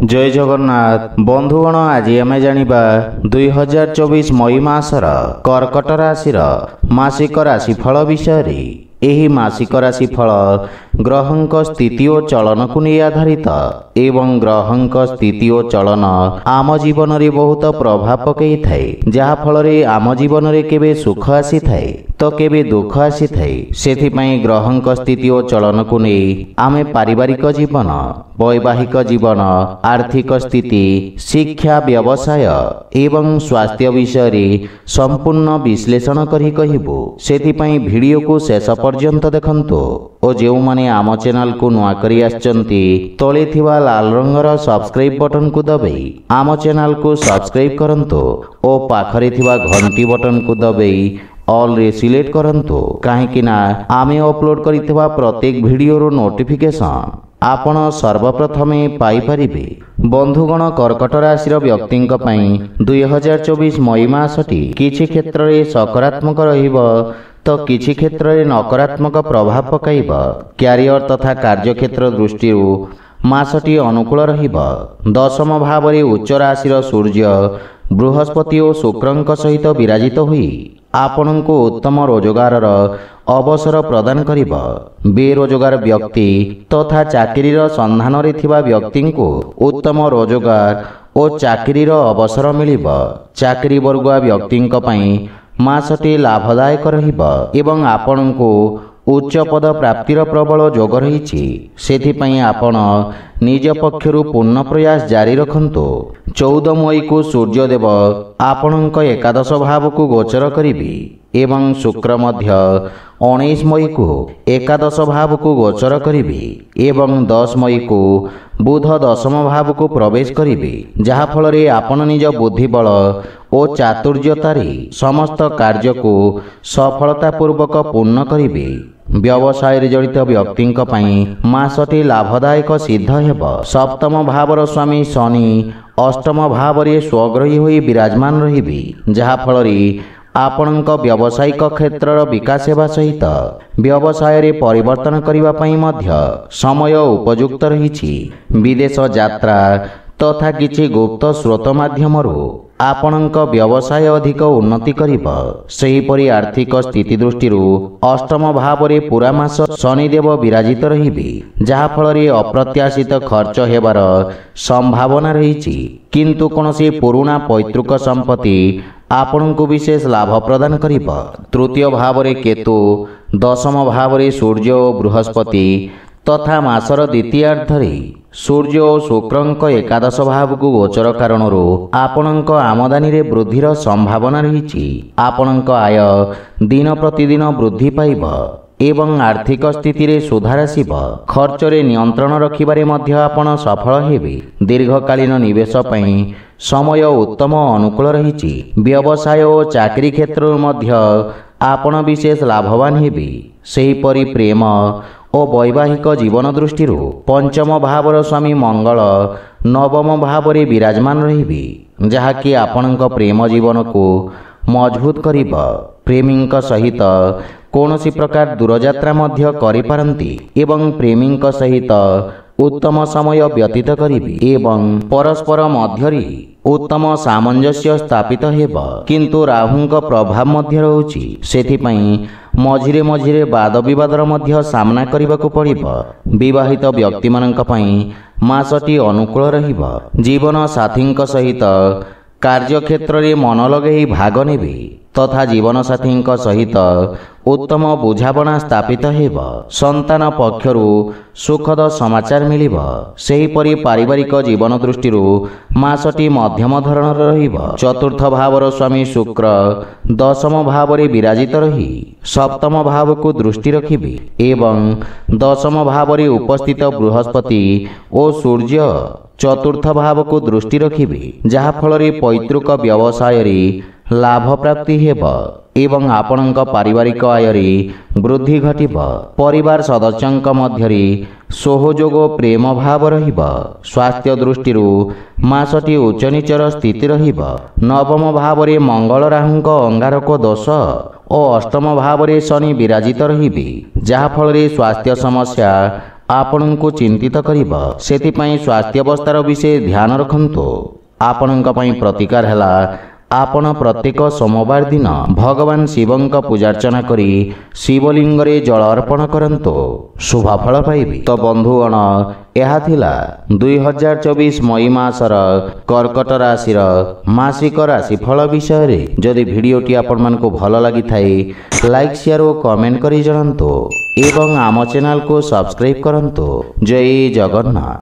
जय जगन्नाथ बंधुगण आज आम जानिबा 2024 मई मासर कर्कट राशि मासिक राशिफल विषय। एही मासिक राशिफल ग्रहंक स्थिति और चलन को नहीं आधारित एवं ग्रहंक स्थिति और चलन आम जीवन रे बहुत प्रभाव पकई थाए, जहा फल रे आम जीवन रे केबे सुख आसी थाए तो केबे दुख आसी थाए। सेथिपई ग्रहंक स्थिति और चलन को नहीं आमे पारिवारिक जीवन, वैवाहिक जीवन, आर्थिक स्थिति, शिक्षा, व्यवसाय एवं स्वास्थ्य विषय रे संपूर्ण विश्लेषण करी कहिबो। सेथिपई वीडियो को शेष पर्यंत देखंतु और जो माने आम चैनल को नुआ करी आछंती तळे थिबा लाल रंगर सब्सक्राइब बटन को दबाई आम चैनल को सब्सक्राइब करंतु और पाखरे थिबा घंटी बटन को दबाई ऑल रे सिलेक्ट करंतु, काहेकि ना आमे अपलोड करितबा प्रत्येक वीडियो रो नोटिफिकेशन आपण सर्वप्रथमे पाई परिबे। बंधुगण कर्कट राशि व्यक्तिंक पई 2024 मई मासटी किछि क्षेत्र रे सकारात्मक रहिबो तो किछि क्षेत्र रे नकारात्मक प्रभाव पकाइब। क्यारियर तथा कार्यक्षेत्र दृष्टि मासटी अनुकूल रहिबो। दशम भाव रे उच्च राशि सूर्य बृहस्पति और शुक्रंक सहित विराजित हुई आपनको उत्तम रोजगार अवसर प्रदान करिबो। बेरोजगार व्यक्ति तथा चाकरीर संधान रे थिबा व्यक्ति को उत्तम रोजगार और चाकरीर अवसर मिलिबो। चाकरी वर्गुआ व्यक्तिंक पई मासटी लाभदायक रहिबो एवं आपनको उच्च पद प्राप्तिर प्रबल जोग रही। सेथिपई आपण निज पक्षरु पूर्ण प्रयास जारी रखंतु। 14 मई को सूर्यदेव आपणक एकादश भाव को गोचर करिबि एवं शुक्र मध्य 19 मई को एकादश भाव को गोचर करिबि एवं 10 मई को बुध दशम भाव को प्रवेश करिबि, जहा फल रे आपण निज बुद्धिबल और चातुर्यतारे समस्त कार्य को सफलता पूर्वक पूर्ण करिबि। व्यवसाय रे जड़ित व्यक्तिंक पई मासटी लाभदायक सिद्ध हेबो। सप्तम भावर स्वामी शनि अष्टम भाव रे स्वग्रही होई विराजमान रहिबि, जहा फल रे आपणक व्यावसायिक क्षेत्रर विकास हेबा सहित व्यवसाय रे परिवर्तन करिवा पई मध्य समय उपयुक्त रहिछि। विदेश यात्रा तथा किछि गुप्त स्रोत माध्यमरु आपणक व्यवसाय अधिक उन्नति करिब। सेहीपरि आर्थिक स्थिति दृष्टि अष्टम भाव रे पूरा मास शनिदेव विराजित रहिबि, जहा फल रे अप्रत्याशित खर्च हेबार संभावना रहिछि, किंतु कोनोसी पुराना पैतृक संपत्ति आपणको विशेष लाभ प्रदान करिब। तृतीय भाव रे केतु, दशम भाव रे सूर्य और बृहस्पति तथा मासर द्वितीयार्धरे सूर्य और शुक्रंक एकादश भाव को गोचर कारणरू आपणक आमदानी रे वृद्धिर संभावना रहिछि। आपणक आय दिन प्रतिदिन वृद्धि पाइब एवं आर्थिक स्थिति रे सुधार आसिब। खर्च रे नियंत्रण रखिबारे मध्य आपण सफल हेबे। दीर्घकालीन निवेश पई समय उत्तम अनुकूल रहिछि। व्यवसाय और चाकरी क्षेत्र मध्य आपण विशेष लाभवान हेबे। सेहीपरि प्रेम और वैवाहिक जीवन दृष्टि पंचम भावर स्वामी मंगल नवम भाव रे विराजमान रहिबे, जहाँकि आपणक प्रेम जीवन को मजबूत करिब। प्रेमीक सहित कौनसी प्रकार दूरयात्रा मध्य करिपारंती एवं प्रेमीक सहित उत्तम समय व्यतीत करिबि एवं परस्पर मध्यरी उत्तम सामंजस्य स्थापित हेब। किंतु राहुंक प्रभाव मध्य रहुछि, सेथिपई मझिरे मझिरे वाद विवादर मध्य सामना करबाकू पड़िब। विवाहित व्यक्ति मानक पई मासटी अनुकूल रहिब। जीवन साथींक सहित कार्यक्षेत्र रे मन लगेई भाग नेबे तथा जीवन साथींक सहित उत्तम बुझाबना स्थापित हेब। संतान पक्षरु सुखद समाचार मिलिब। सेहीपरि पारिवारिक जीवन दृष्टि मासटी मध्यम धरणर रहिब। चतुर्थ भावर स्वामी शुक्र दशम भाव रे विराजित रही सप्तम भाव को दृष्टि रखिबे एवं दशम भाव रे उपस्थित बृहस्पति और सूर्य चतुर्थ भाव को दृष्टि रखिबे, जहा फल रे पैतृक व्यवसाय रे लाभ प्राप्ति हेब एवं आपणक पारिवारिक आय रे वृद्धि घटिब। परिवार सदस्यंक मध्य रे सहयोग प्रेम भाव रहिब। स्वास्थ्य दृष्टि मासटी उच्च नीचर स्थिति रहिब। नवम भाव रे मंगल राहुंक अंगारक दोष और अष्टम भाव रे शनि विराजित रहिबे, जहा फल रे स्वास्थ्य समस्या ଆପଣଙ୍କୁ ଚିନ୍ତିତ କରିବ। ସେଥିପାଇଁ ସ୍ୱାସ୍ଥ୍ୟାବସ୍ଥାର ବିଷୟ ଧ୍ୟାନ ରଖନ୍ତୁ। ଆପଣଙ୍କ ପାଇଁ ପ୍ରତିକାର ହେଲା ଆପଣ ପ୍ରତ୍ୟେକ ସୋମବାର ଦିନ ଭଗବାନ ଶିବଙ୍କ ପୂଜାର୍ଚ୍ଚନା କରି ଶିବଲିଙ୍ଗରେ ଜଳ ଅର୍ପଣ କରନ୍ତୁ, ଶୁଭ ଫଳ ପାଇବେ। ତ ବନ୍ଧୁଗଣ, ଏହା ଥିଲା 2024 ମଇ ମାସର କର୍କଟ ରାଶିର ମାସିକ ରାଶିଫଳ ବିଷୟରେ। ଯଦି ଭିଡ଼ିଓଟି ଆପଣମାନଙ୍କୁ ଭଲ ଲାଗିଥାଏ ଲାଇକ୍ ସେୟାର ଓ କମେଣ୍ଟ କରି ଜଣାନ୍ତୁ ଏବଂ ଆମ ଚ୍ୟାନେଲକୁ ସବସ୍କ୍ରାଇବ୍ କରନ୍ତୁ। ଜୟ ଜଗନ୍ନାଥ।